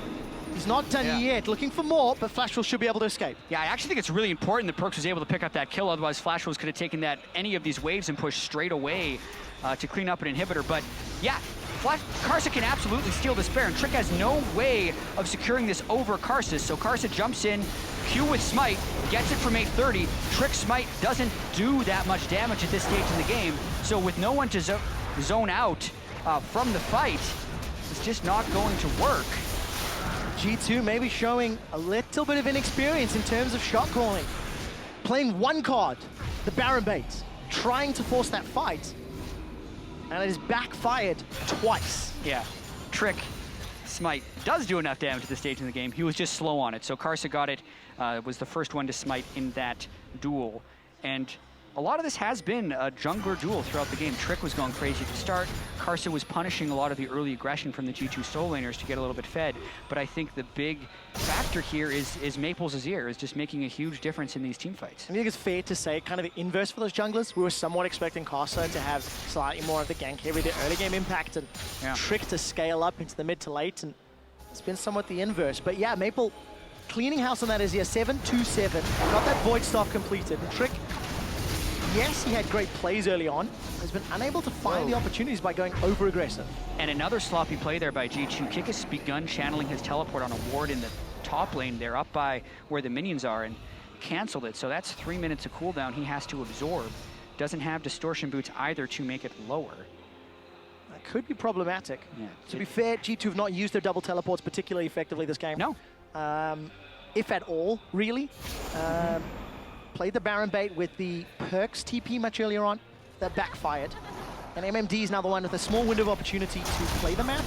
He's not done yet, looking for more, but Flash Wolves should be able to escape. Yeah, I actually think it's really important that Perkz was able to pick up that kill, otherwise Flash Wolves could have taken any of these waves and pushed straight away to clean up an inhibitor. But yeah, Karsa can absolutely steal this Baron. Trick has no way of securing this over Karsa, so Karsa jumps in, Q with Smite, gets it from 830. Trick's Smite doesn't do that much damage at this stage in the game, so with no one to zone out from the fight, it's just not going to work. G2 maybe showing a little bit of inexperience in terms of shot calling. Playing one card, the Baron bait, trying to force that fight, and it has backfired twice. Yeah, Trick Smite does do enough damage at this stage in the game. He was just slow on it, so Karsa got it, was the first one to smite in that duel. And a lot of this has been a jungler duel throughout the game. Trick was going crazy to start. Karsa was punishing a lot of the early aggression from the G2 solo laners to get a little bit fed. But I think the big factor here is Maple's Azir is just making a huge difference in these team fights. I think it's fair to say kind of the inverse for those junglers. We were somewhat expecting Karsa to have slightly more of the gank heavy, the early game impact, and Trick to scale up into the mid to late, and it's been somewhat the inverse. But yeah, Maple cleaning house on that Azir, 7-2-7, got that Void Staff completed. And Trick, yes, he had great plays early on, has been unable to find the opportunities by going over-aggressive. And another sloppy play there by G2. Kikis begun channeling his teleport on a ward in the top lane there, up by where the minions are, and canceled it. So that's 3 minutes of cooldown he has to absorb. Doesn't have distortion boots either to make it lower. That could be problematic. Yeah. To be fair, G2 have not used their double teleports particularly effectively this game. No. If at all, really. Played the Baron bait with the Perkz TP much earlier on. That backfired. And MMD is now the one with a small window of opportunity to play the map,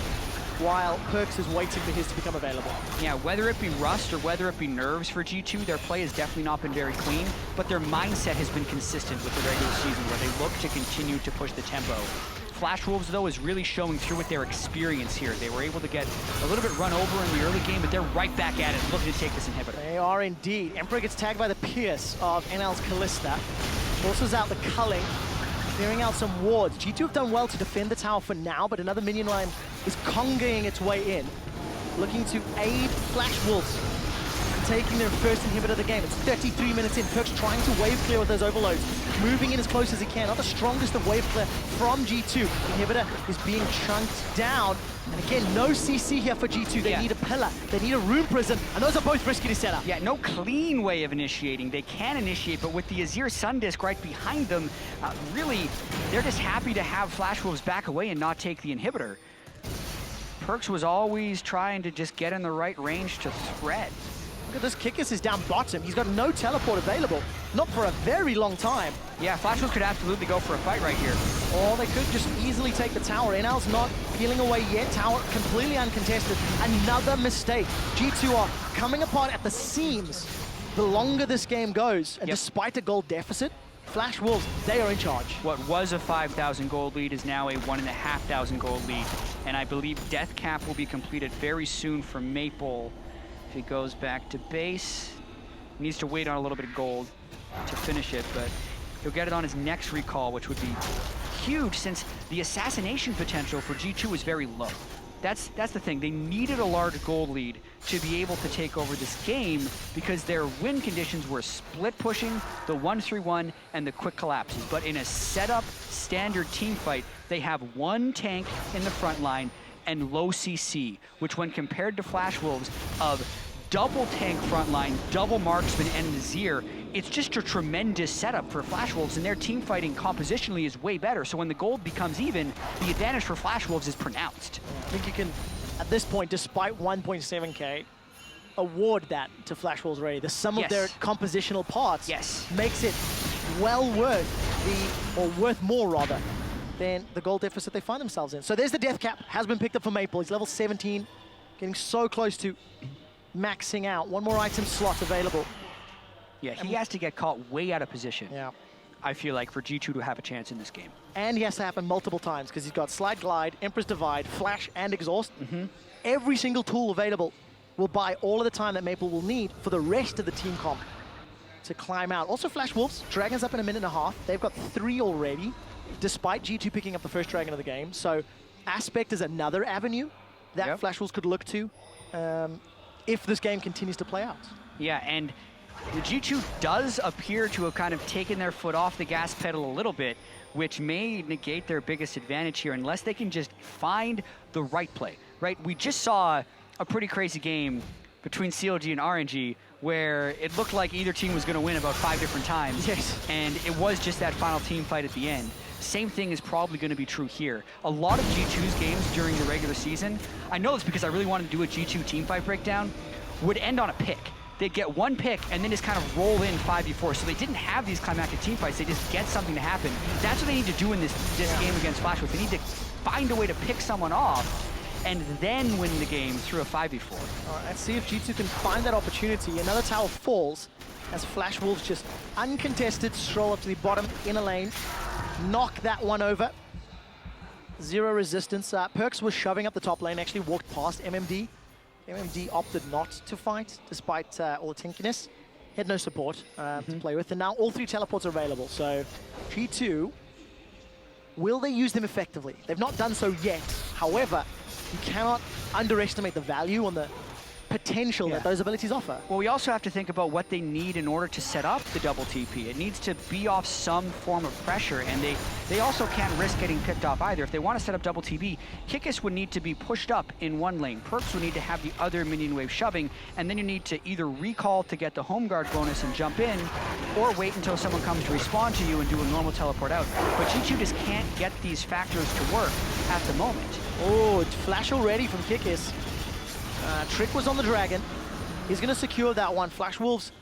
while Perkz is waiting for his to become available. Yeah, whether it be Rust or whether it be nerves for G2, their play has definitely not been very clean, but their mindset has been consistent with the regular season, where they look to continue to push the tempo. Flash Wolves, though, is really showing through with their experience here. They were able to get a little bit run over in the early game, but they're right back at it, looking to take this inhibitor. They are indeed. Emperor gets tagged by the Pierce of NL's Kalista. Forces out the culling, clearing out some wards. G2 have done well to defend the tower for now, but another minion line is congaing its way in, looking to aid Flash Wolves. taking their first inhibitor of the game. It's 33 minutes in. Perkz trying to wave clear with those overloads, moving in as close as he can. Not the strongest of wave clear from G2. Inhibitor is being chunked down. And again, no CC here for G2. They need a pillar, they need a rune prison, and those are both risky to set up. Yeah, no clean way of initiating. They can initiate, but with the Azir Sun Disc right behind them, really, they're just happy to have Flash Wolves back away and not take the inhibitor. Perkz was always trying to just get in the right range to thread. Look at this, Kikis is down bottom. He's got no teleport available, not for a very long time. Yeah, Flash Wolves could absolutely go for a fight right here. Or they could just easily take the tower. NL's not peeling away yet. Tower completely uncontested. Another mistake. G2 are coming apart at the seams the longer this game goes. And despite a gold deficit, Flash Wolves, they are in charge. What was a 5,000 gold lead is now a 1,500 gold lead. And I believe Death Cap will be completed very soon for Maple. If he goes back to base, he needs to wait on a little bit of gold to finish it, but he'll get it on his next recall, which would be huge since the assassination potential for G2 is very low. That's the thing. They needed a large gold lead to be able to take over this game because their win conditions were split pushing, the 1-3-1, and the quick collapses. But in a setup standard team fight, they have one tank in the front line and low CC, which when compared to Flash Wolves of double tank frontline, double marksman, and Azir, it's just a tremendous setup for Flash Wolves, and their team fighting compositionally is way better. So when the gold becomes even, the advantage for Flash Wolves is pronounced. I think you can, at this point, despite 1.7k, award that to Flash Wolves already. The sum of their compositional parts makes it well worth or worth more rather, than the gold deficit they find themselves in. So there's the death cap, has been picked up for Maple. He's level 17, getting so close to maxing out. One more item slot available. Yeah, he has to get caught way out of position. Yeah. I feel like for G2 to have a chance in this game. And he has to happen multiple times because he's got Slide Glide, Emperor's Divide, Flash, and Exhaust. Every single tool available will buy all of the time that Maple will need for the rest of the team comp to climb out. Also Flash Wolves, Dragon's up in a minute and a half. They've got 3 already, despite G2 picking up the first Dragon of the game. So Aspect is another avenue that Flash Wolves could look to if this game continues to play out. Yeah, and the G2 does appear to have kind of taken their foot off the gas pedal a little bit, which may negate their biggest advantage here unless they can just find the right play, right? We just saw a pretty crazy game between CLG and RNG where it looked like either team was going to win about 5 different times. And it was just that final team fight at the end. Same thing is probably going to be true here. A lot of G2's games during the regular season, I know this because I really wanted to do a G2 team fight breakdown, would end on a pick. They'd get one pick and then just kind of roll in 5v4. So they didn't have these climactic team fights. They just get something to happen. That's what they need to do in this game against Flash Wolves. They need to find a way to pick someone off and then win the game through a 5v4. All right, let's see if G2 can find that opportunity. Another tower falls as Flash Wolves just uncontested stroll up to the bottom inner lane, knock that one over. 0 resistance. Perkz was shoving up the top lane, actually walked past MMD. MMD opted not to fight, despite all the tinkiness. He had no support to play with, and now all 3 teleports are available. So G2, will they use them effectively? They've not done so yet. However, you cannot underestimate the value on the potential that those abilities offer. Well, we also have to think about what they need in order to set up the double TP. It needs to be off some form of pressure, and they also can't risk getting picked off either. If they want to set up double TP, Kikis would need to be pushed up in one lane. Perkz would need to have the other minion wave shoving, and then you need to either recall to get the home guard bonus and jump in, or wait until someone comes to respawn to you and do a normal teleport out. But G2 just can't get these factors to work at the moment. Oh, flash already from Kikis. Trick was on the Dragon. He's going to secure that one. Flash Wolves,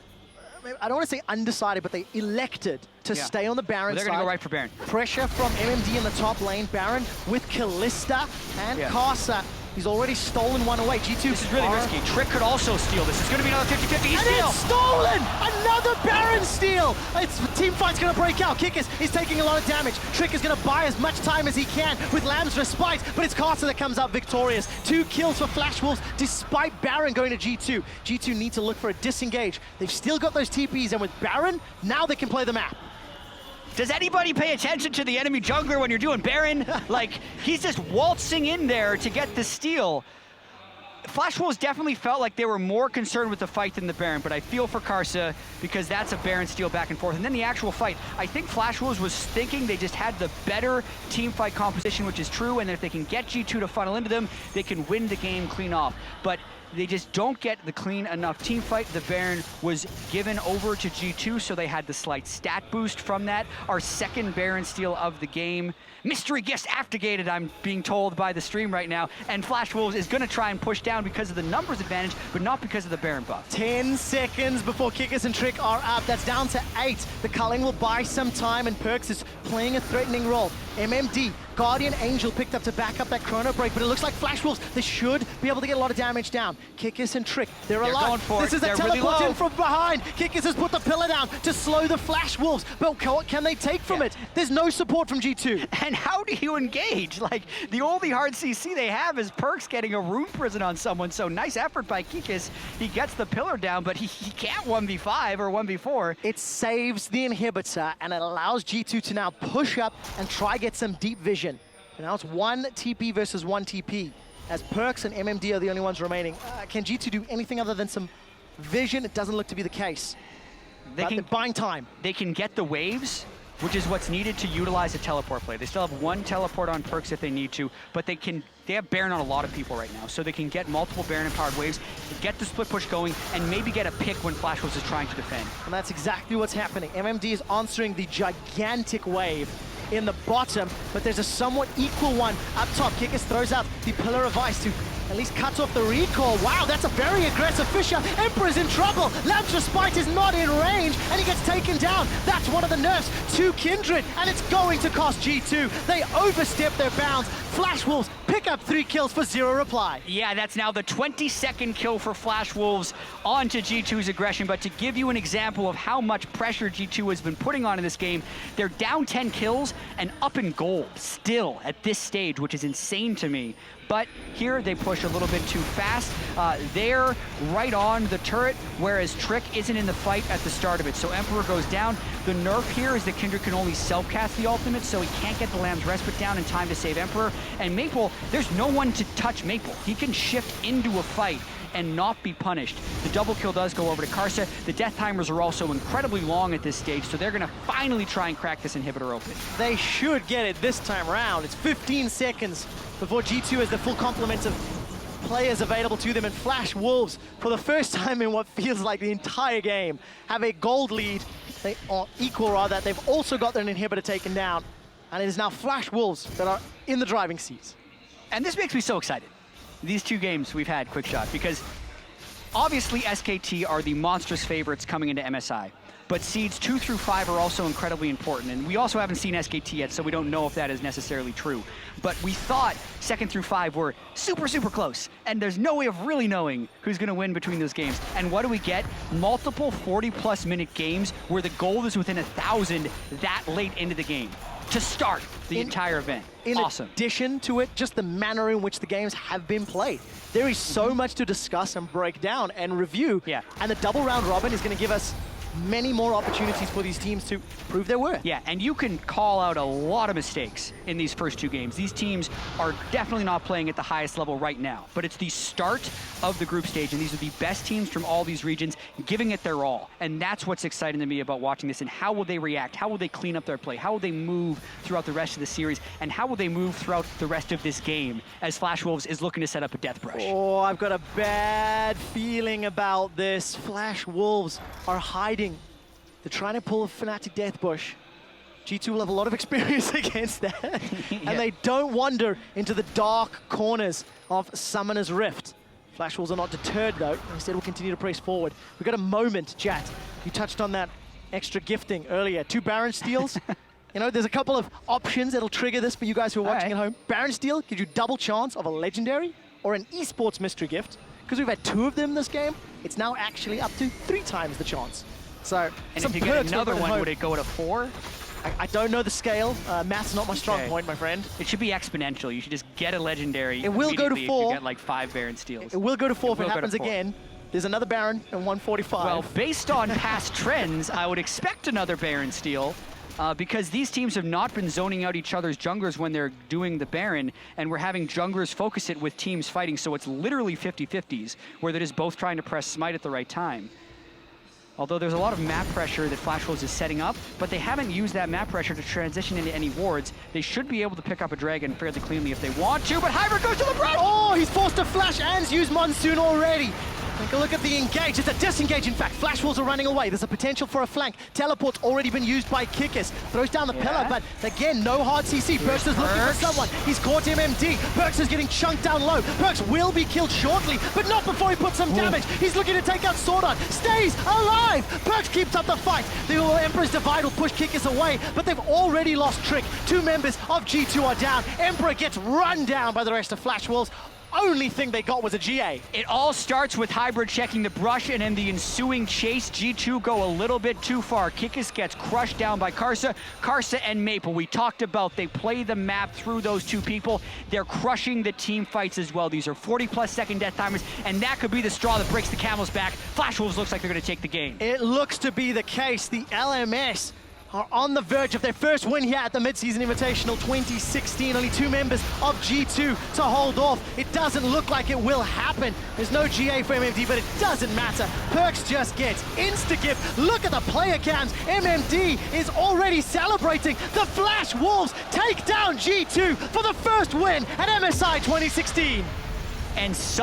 I don't want to say undecided, but they elected to stay on the Baron side. They're going to go right for Baron. Pressure from MMD in the top lane. Baron with Kalista and Karsa. He's already stolen one away. G2. This is really risky. Trick could also steal this. It's going to be another 50-50 steal. It's stolen! Another Baron steal! The team fight's going to break out. Kikis is taking a lot of damage. Trick is going to buy as much time as he can with Lamb's Respite, but it's Karsa that comes out victorious. 2 kills for Flash Wolves despite Baron going to G2. G2 need to look for a disengage. They've still got those TPs, and with Baron, now they can play the map. Does anybody pay attention to the enemy jungler when you're doing Baron? Like, he's just waltzing in there to get the steal. Flash Wolves definitely felt like they were more concerned with the fight than the Baron, but I feel for Karsa because that's a Baron steal back and forth. And then the actual fight, I think Flash Wolves was thinking they just had the better team fight composition, which is true, and if they can get G2 to funnel into them, they can win the game clean off. But they just don't get the clean enough team fight. The Baron was given over to G2, so they had the slight stat boost from that. Our second Baron steal of the game. Mystery guest activated, I'm being told by the stream right now, and Flash Wolves is going to try and push down because of the numbers advantage, but not because of the Baron buff. 10 seconds before Kikis and Trick are up. That's down to 8. The culling will buy some time, and Perkz is playing a threatening role. MMD, Guardian Angel picked up to back up that chrono break, but it looks like Flash Wolves, they should be able to get a lot of damage down. Kikis and Trick, they're alive. Going for this it. is a They're teleport really in from behind. Kikis has put the pillar down to slow the Flash Wolves, but what can they take from it? There's no support from G2. And how do you engage? Like, the only hard CC they have is Perkz getting a rune prison on someone, so nice effort by Kikis. He gets the pillar down, but he can't 1v5 or 1v4. It saves the inhibitor, and it allows G2 to now push up and try get some deep vision. And now it's 1 TP versus 1 TP, as Perkz and MMD are the only ones remaining. Can G2 do anything other than some vision? It doesn't look to be the case. They're buying time. They can get the waves, which is what's needed to utilize a teleport play. They still have 1 teleport on Perkz if they need to, but they have Baron on a lot of people right now, so they can get multiple Baron-empowered waves, get the split push going, and maybe get a pick when Flash Wolves is trying to defend. And that's exactly what's happening. MMD is answering the gigantic wave in the bottom, but there's a somewhat equal one up top. Kikis throws out the Pillar of Ice to at least cut off the recall. Wow, that's a very aggressive Fisher. Emperor's in trouble. Launcher Spite is not in range, and he gets taken down. That's one of the nerfs to Kindred, and it's going to cost G2. They overstep their bounds. Flash Wolves pick up 3 kills for 0 reply. Yeah, that's now the 22nd kill for Flash Wolves onto G2's aggression, but to give you an example of how much pressure G2 has been putting on in this game, they're down 10 kills and up in gold still at this stage, which is insane to me. But here they push a little bit too fast. They're right on the turret, whereas Trick isn't in the fight at the start of it. So Emperor goes down. The nerf here is that Kindred can only self-cast the ultimate, so he can't get the Lamb's Respite down in time to save Emperor. And Maple, there's no one to touch Maple. He can shift into a fight and not be punished. The double kill does go over to Karsa. The death timers are also incredibly long at this stage, so they're gonna finally try and crack this inhibitor open. They should get it this time around. It's 15 seconds before G2 has the full complement of players available to them, and Flash Wolves, for the first time in what feels like the entire game, have a gold lead. They are equal rather. They've also got their inhibitor taken down, and it is now Flash Wolves that are in the driving seats. And this makes me so excited. These 2 games we've had quick shot, because obviously SKT are the monstrous favorites coming into MSI, but seeds 2 through 5 are also incredibly important, and we also haven't seen SKT yet, so we don't know if that is necessarily true. But we thought 2nd through 5 were super, super close, and there's no way of really knowing who's gonna win between those games. And what do we get? Multiple 40-plus minute games where the goal is within 1,000 that late into the game to start the entire event. Awesome. In addition to it, just the manner in which the games have been played. There is so much to discuss and break down and review. Yeah. And the double round robin is going to give us many more opportunities for these teams to prove their worth. Yeah, and you can call out a lot of mistakes in these first 2 games. These teams are definitely not playing at the highest level right now, but it's the start of the group stage, and these are the best teams from all these regions giving it their all. And that's what's exciting to me about watching this, and how will they react? How will they clean up their play? How will they move throughout the rest of the series? And how will they move throughout the rest of this game as Flash Wolves is looking to set up a death brush? Oh, I've got a bad feeling about this. Flash Wolves are hiding. They're trying to pull a Fnatic Death Bush. G2 will have a lot of experience against that. Yeah. And they don't wander into the dark corners of Summoner's Rift. Flash Wolves are not deterred though. Instead will continue to press forward. We've got a moment, chat. You touched on that extra gifting earlier. 2 Baron steals. You know, there's a couple of options that'll trigger this for you guys who are watching at home. Baron steal gives you double chance of a legendary or an esports mystery gift. Because we've had 2 of them this game, it's now actually up to 3 times the chance. So, and some if you get perks another one, home. would it go to 4? I don't know the scale. Math's not my strong point, my friend. It should be exponential. You should just get a legendary. It will go to 4. If you get like 5 Baron steals. It will go to 4 if it happens again. There's another Baron and 145. Well, based on past trends, I would expect another Baron steal. because these teams have not been zoning out each other's junglers when they're doing the Baron, and we're having junglers focus it with teams fighting, so it's literally 50-50s, where they're just both trying to press Smite at the right time. Although there's a lot of map pressure that Flash Wolves is setting up, but they haven't used that map pressure to transition into any wards. They should be able to pick up a dragon fairly cleanly if they want to, but Hybrid goes to the braum! Oh, he's forced to flash and use Monsoon already. Take a look at the engage. It's a disengage, in fact. Flash Wolves are running away. There's a potential for a flank. Teleport's already been used by Kikis. Throws down the pillar, but again, no hard CC. Perkz is looking for someone. He's caught MMD. Perkz is getting chunked down low. Perkz will be killed shortly, but not before he puts some damage. He's looking to take out SwordArt. Stays alive. Perkz keeps up the fight. The Emperor's Divide will push Kikis away, but they've already lost Trick. 2 members of G2 are down. Emperor gets run down by the rest of Flash Wolves. Only thing they got was a GA. It all starts with Hybrid checking the brush, and in the ensuing chase, G2 go a little bit too far. Kikis gets crushed down by Karsa. Karsa and Maple, we talked about, they play the map through those 2 people. They're crushing the team fights as well. These are 40+ second death timers, and that could be the straw that breaks the camel's back. Flash Wolves looks like they're going to take the game. It looks to be the case. The LMS are on the verge of their first win here at the Mid-Season Invitational 2016. Only 2 members of G2 to hold off. It doesn't look like it will happen. There's no GA for MMD, but it doesn't matter. Perkz just gets insta-gift. Look at the player cams. MMD is already celebrating. The Flash Wolves take down G2 for the first win at MSI 2016. And